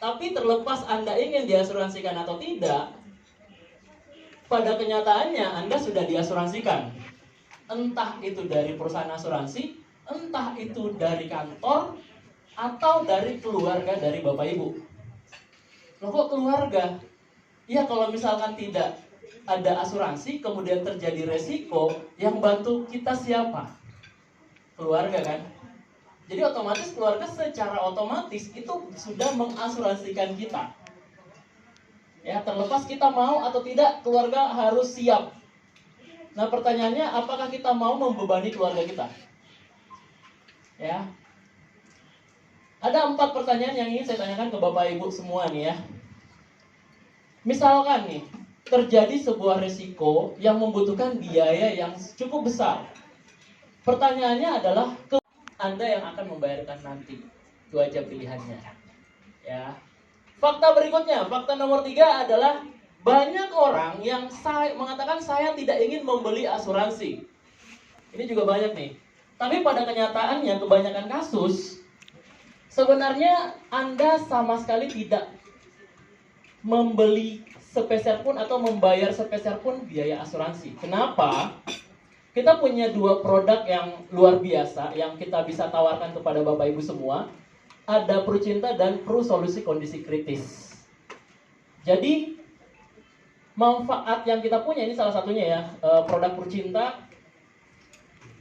Tapi terlepas Anda ingin diasuransikan atau tidak, pada kenyataannya Anda sudah diasuransikan. Entah itu dari perusahaan asuransi, entah itu dari kantor, atau dari keluarga dari Bapak Ibu. Loh kok keluarga? Ya kalau misalkan tidak ada asuransi, kemudian terjadi resiko, yang bantu kita siapa? Keluarga kan? Jadi otomatis keluarga secara otomatis itu sudah mengasuransikan kita. Ya, terlepas kita mau atau tidak, keluarga harus siap. Nah, pertanyaannya, apakah kita mau membebani keluarga kita? Ya. Ada 4 pertanyaan yang ingin saya tanyakan ke Bapak Ibu semua nih ya. Misalkan nih, terjadi sebuah risiko yang membutuhkan biaya yang cukup besar. Pertanyaannya adalah, Anda yang akan membayarkan nanti. Itu aja pilihannya. Ya. Fakta berikutnya, fakta nomor 3 adalah banyak orang yang mengatakan saya tidak ingin membeli asuransi. Ini juga banyak nih. Tapi pada kenyataannya kebanyakan kasus sebenarnya Anda sama sekali tidak membeli sepeser pun atau membayar sepeser pun biaya asuransi. Kenapa? Kita punya 2 produk yang luar biasa yang kita bisa tawarkan kepada Bapak Ibu semua. Ada Prucinta dan Pru Solusi Kondisi Kritis. Jadi manfaat yang kita punya ini salah satunya ya, produk Prucinta.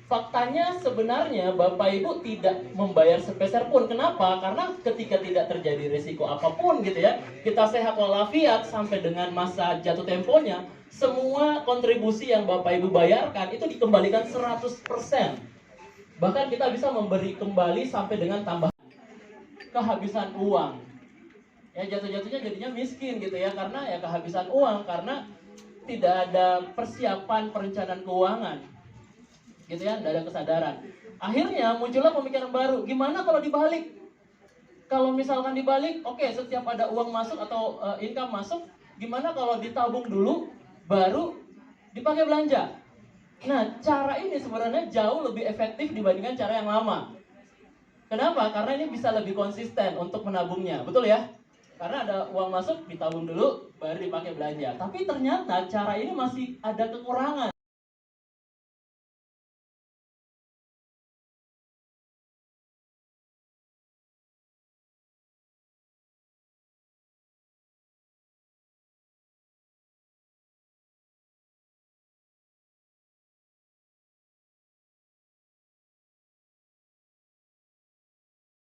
Faktanya sebenarnya Bapak Ibu tidak membayar sepeser pun. Kenapa? Karena ketika tidak terjadi risiko apapun gitu ya, kita sehat walafiat sampai dengan masa jatuh temponya, semua kontribusi yang Bapak Ibu bayarkan itu dikembalikan 100%. Bahkan kita bisa memberi kembali sampai dengan tambahan kehabisan uang. Ya jatuh-jatuhnya jadinya miskin gitu ya, karena ya kehabisan uang karena tidak ada persiapan perencanaan keuangan. Gitu ya, tidak ada kesadaran. Akhirnya muncullah pemikiran baru, gimana kalau dibalik? Kalau misalkan dibalik, oke, setiap ada uang masuk atau income masuk, gimana kalau ditabung dulu baru dipakai belanja? Nah, cara ini sebenarnya jauh lebih efektif dibandingkan cara yang lama. Kenapa? Karena ini bisa lebih konsisten untuk menabungnya, betul ya? Karena ada uang masuk, ditabung dulu, baru dipakai belanja. Tapi ternyata cara ini masih ada kekurangan.